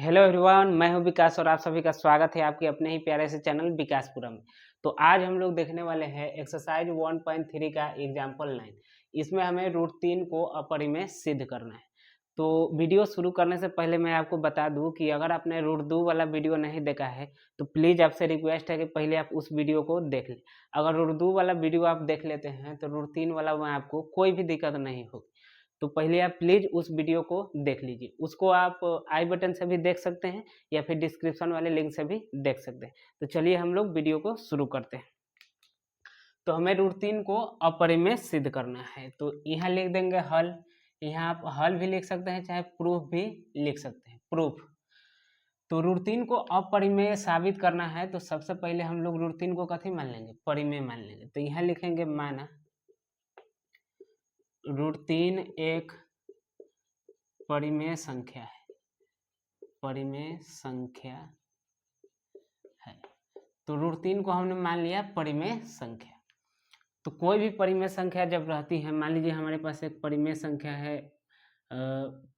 Hello everyone, मैं हूं विकास और आप सभी का स्वागत है आपके अपने ही प्यारे से चैनल विकासपुरम में। तो आज हम लोग देखने वाले हैं एक्सरसाइज 1.3 का एग्जाम्पल 9। इसमें हमें रूट 3 को अपरिमेय सिद्ध करना है। तो वीडियो शुरू करने से पहले मैं आपको बता दूं कि अगर आपने रूट 2 वाला वीडियो नहीं देखा है तो प्लीज़ आपसे रिक्वेस्ट है कि पहले आप उस वीडियो को देख लें। अगर रूट 2 वाला वीडियो आप देख लेते हैं तो रूट 3 वाला में आपको कोई भी दिक्कत नहीं होगी। तो पहले आप प्लीज़ उस वीडियो को देख लीजिए। उसको आप आई बटन से भी देख सकते हैं या फिर डिस्क्रिप्शन वाले लिंक से भी देख सकते हैं। तो चलिए हम लोग वीडियो को शुरू करते हैं। तो हमें रूट 3 को अपरिमेय सिद्ध करना है। तो यहाँ लिख देंगे हल। यहाँ आप हल भी लिख सकते हैं, चाहे प्रूफ भी लिख सकते हैं, प्रूफ। तो रूट 3 को अपरिमेय साबित करना है तो सबसे पहले हम लोग रूट 3 को कथी मान लेंगे? परिमेय मान लेंगे। तो यहाँ लिखेंगे माना रूट 3 एक परिमेय संख्या है, परिमेय संख्या है। तो रूट 3 को हमने मान लिया परिमेय संख्या। तो कोई भी परिमेय संख्या जब रहती है, मान लीजिए हमारे पास एक परिमेय संख्या है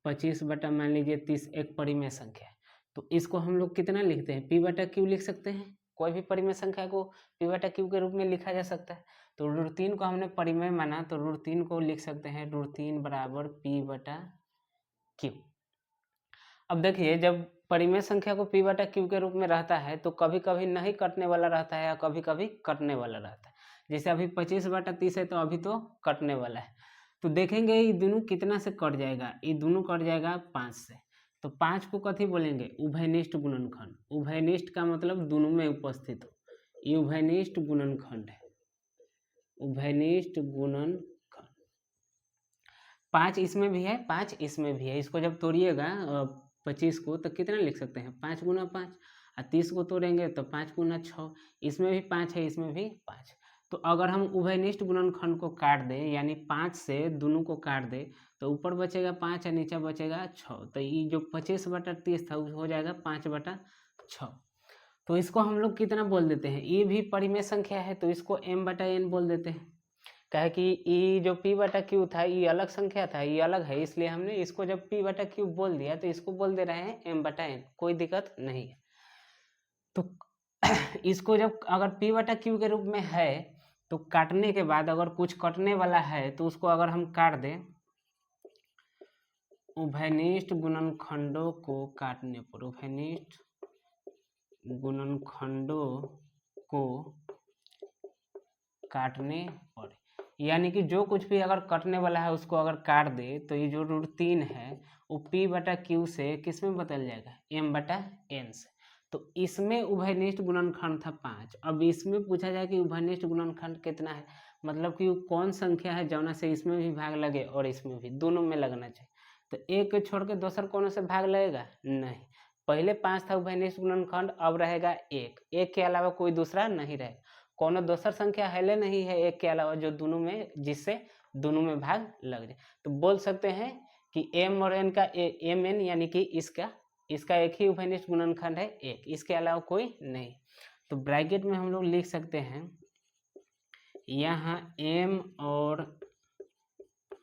25 बटा मान लीजिए 30 एक परिमेय संख्या है। तो इसको हम लोग कितना लिखते हैं? पी बटा क्यू लिख सकते हैं। कोई भी परिमेय संख्या को पी बटा क्यू के रूप में लिखा जा सकता है। तो रूट 3 को हमने परिमेय माना तो रूट 3 को लिख सकते हैं रूट 3 बराबर पी बटा क्यू। अब देखिए, जब परिमेय संख्या को पी बटा क्यू के रूप में रहता है तो कभी कभी नहीं कटने वाला रहता है या कभी कभी कटने वाला रहता है। जैसे अभी 25 बटा 30 है तो अभी तो कटने वाला है। तो देखेंगे ये दोनों कितना से कट जाएगा? ये दोनों कट जाएगा 5 से। तो 5 को कथी बोलेंगे? उभयनिष्ठ गुणनखंड। उभयनिष्ठ का मतलब दोनों में उपस्थित हो। ये उभयनिष्ठ गुणनखंड है, उभयनिष्ठ गुणनखंड। 5 इसमें भी है, 5 इसमें भी है। इसको जब तोड़िएगा 25 को तो कितना लिख सकते हैं? 5 गुना 5। और 30 को तोड़ेंगे तो 5 गुना 6। इसमें भी 5 है, इसमें भी 5। तो अगर हम उभयनिष्ठ गुणनखंड को काट दें, यानी 5 से दोनों को काट दें, तो ऊपर बचेगा 5 और नीचे बचेगा 6। तो ये जो 25 बटा 30 था वो हो जाएगा 5 बटा 6। तो इसको हम लोग कितना बोल देते हैं? ये भी परिमेय संख्या है तो इसको m बटा n बोल देते हैं। कहे कि ये जो p बटा क्यू था ये अलग संख्या था, ये अलग है, इसलिए हमने इसको जब p बटा क्यू बोल दिया तो इसको बोल दे रहे हैं m बटा n। कोई दिक्कत नहीं है। तो इसको जब अगर p बटा क्यू के रूप में है तो काटने के बाद अगर कुछ कटने वाला है तो उसको अगर हम काट दें, उभयनिष्ठ गुणनखंडों को काटने पर, उभयनिष्ठ गुणनखंडों को काटने पर, यानी कि जो कुछ भी अगर कटने वाला है उसको अगर काट दे तो ये जो रूट 3 है वो p बटा क्यू से किस में बदल जाएगा? m बटा n से। तो इसमें उभयनिष्ठ गुणनखंड था 5। अब इसमें पूछा जाए कि उभयनिष्ठ गुणनखंड कितना है, मतलब कि कौन संख्या है जौना से इसमें भी भाग लगे और इसमें भी, दोनों में लगना चाहिए। तो एक को छोड़ के दूसर कौन से भाग लगेगा? नहीं। पहले 5 था उभयनिष्ठ गुणनखंड, अब रहेगा 1। 1 के अलावा कोई दूसरा नहीं रहेगा। कोनो दोसर संख्या है नहीं है 1 के अलावा जो दोनों में, जिससे दोनों में भाग लग जाए। तो बोल सकते हैं कि m और n का m n, यानी कि इसका एक ही उभयनिष्ठ गुणनखंड है 1, इसके अलावा कोई नहीं। तो ब्रैकेट में हम लोग लिख सकते हैं यहाँ m और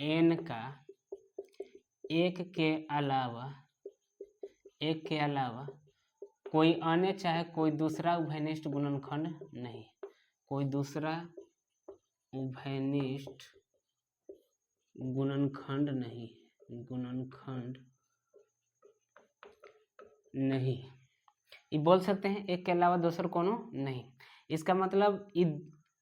n का एक के अलावा कोई अन्य चाहे कोई दूसरा उभयनिष्ठ गुणनखंड नहीं, कोई दूसरा उभयनिष्ठ गुणनखंड नहीं, गुणनखंड नहीं। ये बोल सकते हैं एक के अलावा दूसरा कोनो नहीं। इसका मतलब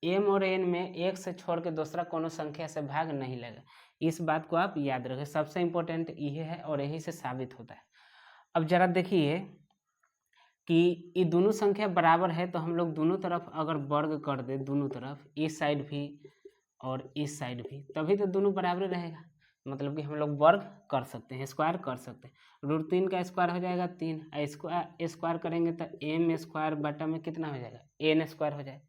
m और n में एक से छोड़ के दूसरा कोनो संख्या से भाग नहीं लगा। इस बात को आप याद रखें, सबसे इम्पोर्टेंट ये है और यही से साबित होता है। अब जरा देखिए कि ये दोनों संख्या बराबर है तो हम लोग दोनों तरफ अगर वर्ग कर दे, दोनों तरफ, इस साइड भी और इस साइड भी, तभी तो दोनों बराबर रहेगा। मतलब कि हम लोग वर्ग कर सकते हैं, स्क्वायर कर सकते हैं। रूट 3 का स्क्वायर हो जाएगा 3, स्क्वायर करेंगे तो m स्क्वायर बटा में कितना हो जाएगा? n स्क्वायर हो जाएगा।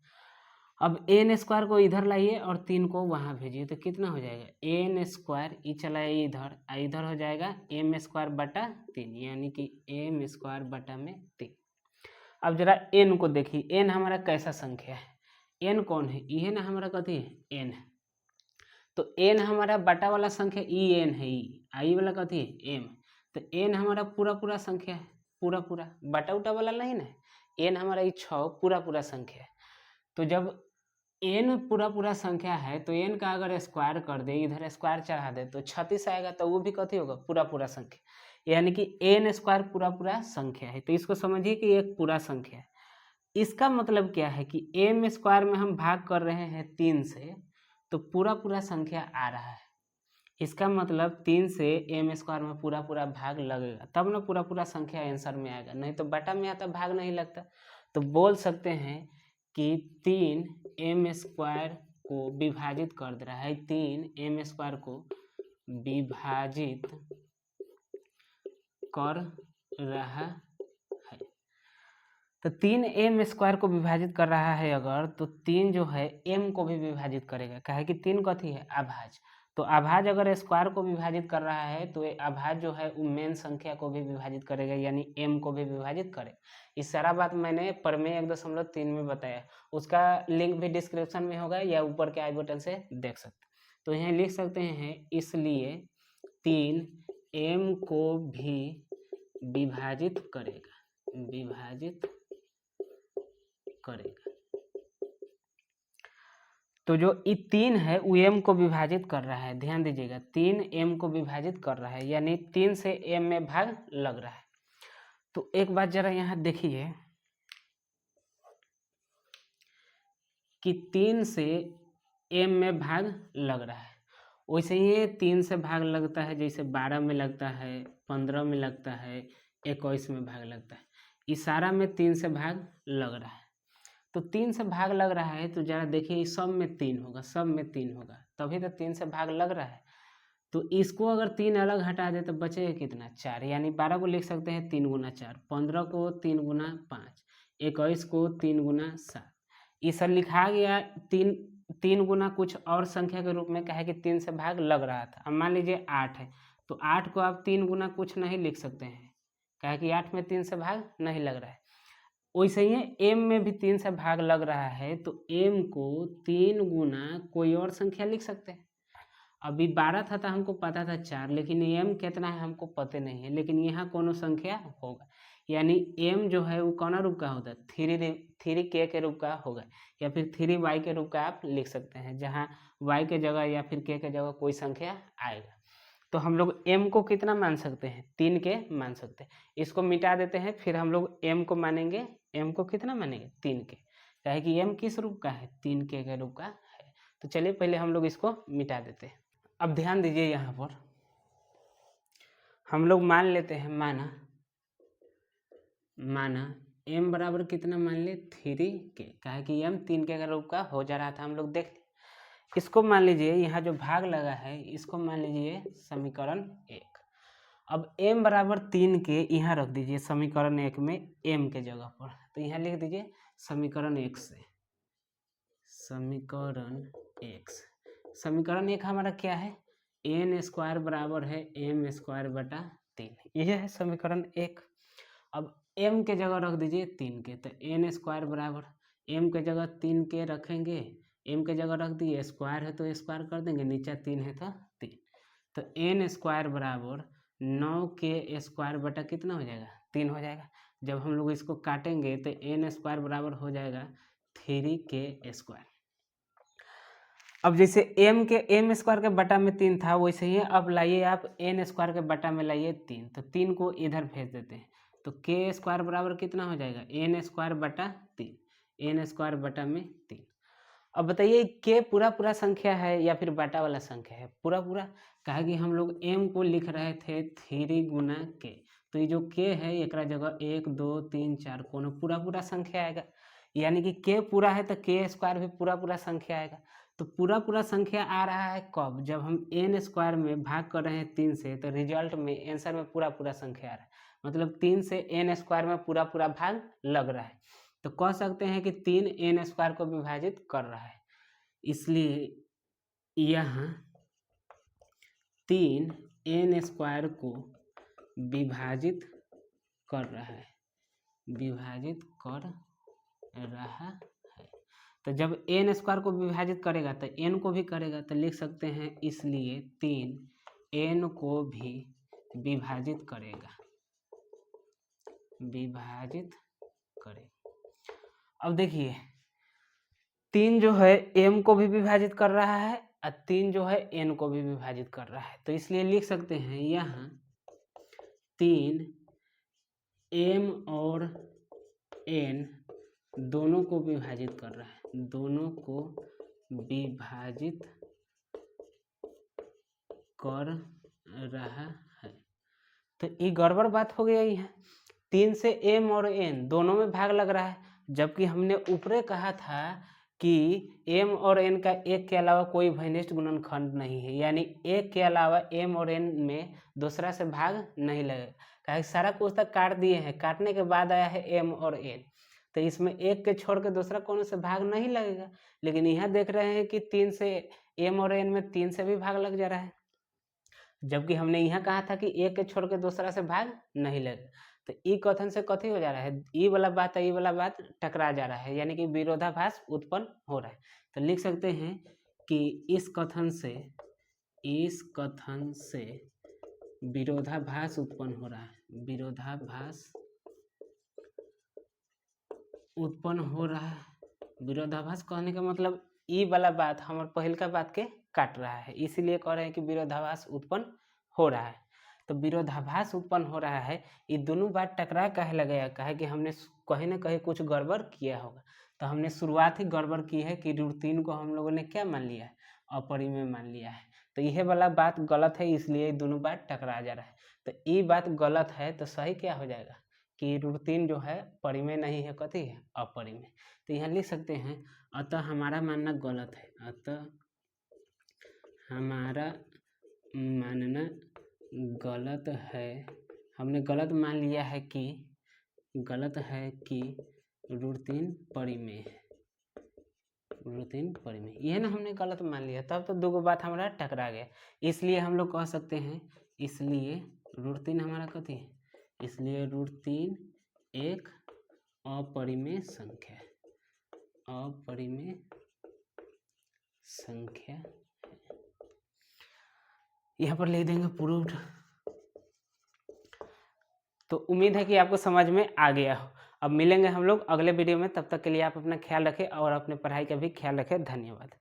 अब n स्क्वायर को इधर लाइए और 3 को वहाँ भेजिए तो कितना हो जाएगा? n स्क्वायर, ये चला इधर, इधर हो जाएगा m स्क्वायर बटा 3, यानी कि m स्क्वायर बटा में 3। अब जरा n को देखिए, n हमारा कैसा संख्या है? n कौन है? ये ना हमारा कथी है? n है। तो n हमारा बटा वाला संख्या ई n है, ई वाला कथी है? m। तो n हमारा पूरा संख्या है। पूरा पूरा, बटा उटा वाला नहीं ना, n हमारा ये 6 पूरा पूरा संख्या है। तो जब n पूरा पूरा संख्या है तो n का अगर स्क्वायर कर दे, इधर स्क्वायर चढ़ा दे तो 36 आएगा, तो वो भी कथी होगा, पूरा पूरा संख्या, यानी कि n स्क्वायर पूरा पूरा संख्या है। तो इसको समझिए कि एक पूरा संख्या है। इसका मतलब क्या है कि m स्क्वायर में हम भाग कर रहे हैं 3 से, तो पूरा पूरा संख्या आ रहा है। इसका मतलब 3 से m स्क्वायर में पूरा पूरा भाग लगेगा, तब ना पूरा पूरा संख्या आंसर में आएगा, नहीं तो बटा में आता भाग नहीं लगता। तो बोल सकते हैं कि 3m स्क्वायर को विभाजित कर दे रहा है, 3m स्क्वायर को विभाजित कर रहा है। तो 3m स्क्वायर को विभाजित कर रहा है अगर, तो 3 जो है m को भी विभाजित करेगा, काहे कि 3 कथी है, अभाज्य। तो अभाज्य अगर स्क्वायर को विभाजित कर रहा है तो अभाज्य जो है वो मेन संख्या को भी विभाजित करेगा, यानी m को भी विभाजित करेगा। इस सारा बात मैंने प्रमेय 1.3 में बताया, उसका लिंक भी डिस्क्रिप्शन में होगा या ऊपर के आई बटन से देख सकते। तो यहाँ लिख सकते हैं, इसलिए 3m को भी विभाजित करेगा, विभाजित करेगा। तो जो ये 3 है वो m को विभाजित कर रहा है, ध्यान दीजिएगा, 3 m को विभाजित कर रहा है, यानी 3 से m में भाग लग रहा है। तो एक बात जरा यहाँ देखिए कि 3 से m में भाग लग रहा है, वैसे ही 3 से भाग लगता है, जैसे 12 में लगता है, 15 में लगता है, 21 में भाग लगता है, इशारा में 3 से भाग लग रहा है। तो 3 से भाग लग रहा है तो जरा देखिए सब में 3 होगा, सब में 3 होगा, तभी तो 3 से भाग लग रहा है। तो इसको अगर 3 अलग हटा दे तो बचेगा कितना, 4, यानी 12 को लिख सकते हैं 3 गुना 4, 15 को 3 गुना 5, 21 को 3 गुना 7। ये सब लिखा गया 3 गुना कुछ और संख्या के रूप में, कहे कि 3 से भाग लग रहा था। अब मान लीजिए 8 है, तो 8 को आप 3 गुना कुछ नहीं लिख सकते हैं, कहे कि 8 में 3 से भाग नहीं लग रहा है। वैसे ही m में भी 3 से भाग लग रहा है, तो m को 3 गुना कोई और संख्या लिख सकते हैं। अभी 12 था तो हमको पता था 4, लेकिन m कितना है हमको पता नहीं है, लेकिन यहाँ कोनो संख्या होगा, यानी m जो है वो कौन रूप का होता है, 3k के रूप का होगा, या फिर 3y के रूप का आप लिख सकते हैं, जहाँ y के जगह या फिर k के जगह कोई संख्या आएगा। तो हम लोग m को कितना मान सकते हैं, 3 के मान सकते हैं। इसको मिटा देते हैं, फिर हम लोग m को मानेंगे, m को कितना मानेंगे, 3 के, कहे कि m किस रूप का है, 3k के रूप का है। तो चलिए पहले हम लोग इसको मिटा देते हैं। अब ध्यान दीजिए, यहाँ पर हम लोग मान लेते हैं, माना m बराबर कितना मान ले, 3k, कहे कि m 3k के रूप का हो जा रहा था, हम लोग देख लें। इसको मान लीजिए यहाँ जो भाग लगा है, इसको मान लीजिए समीकरण 1। अब m बराबर 3 के यहाँ रख दीजिए समीकरण 1 में m के जगह पर, तो यहाँ लिख दीजिए समीकरण 1 से, समीकरण 1 हमारा क्या है, n स्क्वायर बराबर है m स्क्वायर बटा 3, यह है समीकरण 1। अब m के जगह रख दीजिए 3 के, तो n स्क्वायर बराबर m के जगह 3 के रखेंगे, m के जगह रख दिए, स्क्वायर है तो स्क्वायर कर देंगे, नीचे 3 है तो 3, तो n स्क्वायर बराबर 9 के स्क्वायर बटा कितना हो जाएगा, 3 हो जाएगा। जब हम लोग इसको काटेंगे तो n स्क्वायर बराबर हो जाएगा 3k स्क्वायर। अब जैसे m स्क्वायर के बटा में 3 था, वैसे ही अब लाइए आप n स्क्वायर के बटा में लाइए 3, तो 3 को इधर भेज देते हैं, तो k स्क्वायर बराबर कितना हो जाएगा, n स्क्वायर बटा 3, n स्क्वायर बटा में 3। अब बताइए k पूरा पूरा संख्या है या फिर बटा वाला संख्या है, पूरा पूरा, कहा कि हम लोग m को लिख रहे थे 3 गुना k, तो ये जो k है एक जगह 1 2 3 4 कोनो पूरा पूरा संख्या आएगा, यानी कि k पूरा है तो k स्क्वायर भी पूरा पूरा संख्या आएगा। तो पूरा पूरा संख्या आ रहा है कब, जब हम n स्क्वायर में भाग कर रहे हैं 3 से, तो रिजल्ट में आंसर में पूरा पूरा संख्या आ रहा है, मतलब 3 से n स्क्वायर में पूरा पूरा भाग लग रहा है। तो कह सकते हैं कि 3 n स्क्वायर को विभाजित कर रहा है, इसलिए यहाँ 3 n स्क्वायर को विभाजित कर रहा है, विभाजित कर रहा है। तो जब n स्क्वायर को विभाजित करेगा तो n को भी करेगा, तो लिख सकते हैं इसलिए 3 n को भी विभाजित करेगा, विभाजित करें। अब देखिए 3 जो है m को भी विभाजित कर रहा है और 3 जो है n को भी विभाजित कर रहा है, तो इसलिए लिख सकते हैं यहाँ 3 m और n दोनों को विभाजित कर रहा है, दोनों को विभाजित कर रहा है। तो ये गड़बड़ बात हो गई है। 3 से m और n दोनों में भाग लग रहा है, जबकि हमने ऊपरे कहा था कि m और n का एक के अलावा कोई भैनिष्ठ गुणनखंड नहीं है, यानी एक के अलावा m और n में दूसरा से भाग नहीं लगेगा। कहा सारा कुछ तक काट दिए हैं, काटने के बाद आया है m और n, तो इसमें एक के छोड़ के दूसरा कौन से भाग नहीं लगेगा। लेकिन यहाँ देख रहे हैं कि 3 से m और n में 3 से भी भाग लग जा रहा है, जबकि हमने यहाँ कहा था कि एक के छोड़ के दूसरा से भाग नहीं लगेगा। तो ई कथन से कथी हो जा रहा है, ई वाला बात ई वाला बात टकरा जा रहा है, यानी कि विरोधाभास उत्पन्न हो रहा है। तो लिख सकते हैं कि इस कथन से विरोधाभास उत्पन्न हो रहा है, विरोधाभास उत्पन्न हो रहा है। विरोधाभास कहने का मतलब ई वाला बात हमारे पहल का बात के काट रहा है, इसीलिए कह रहे हैं कि विरोधाभास उत्पन्न हो रहा है। तो विरोधाभास उत्पन्न हो रहा है, ये दोनों बात टकरा काहे लगेगा, कहे कि हमने कहीं ना कहीं कुछ गड़बड़ किया होगा। तो हमने शुरुआत ही गड़बड़ की है कि √3 को हम लोगों ने क्या मान लिया है, अपरिमेय मान लिया है। तो यह वाला बात गलत है, इसलिए दोनों बात टकरा जा रहा है। तो ये बात गलत है, तो सही क्या हो जाएगा कि √3 जो है परिमेय नहीं है, कथी है, अपरिमेय। तो यहाँ लिख सकते हैं अतः हमारा मानना गलत है, अतः हमारा मानना गलत है। हमने गलत मान लिया है कि √3 परिमेय है, √3 परिमेय, यह ना हमने गलत मान लिया, तब तो दो बात हमारा टकरा गया। इसलिए हम लोग कह सकते हैं, इसलिए √3 हमारा कथी है, इसलिए √3 एक अपरिमेय संख्या है, अपरिमेय संख्या है। यहाँ पर लिख देंगे प्रूव्ड। तो उम्मीद है कि आपको समझ में आ गया हो। अब मिलेंगे हम लोग अगले वीडियो में, तब तक के लिए आप अपना ख्याल रखें और अपने पढ़ाई का भी ख्याल रखें। धन्यवाद।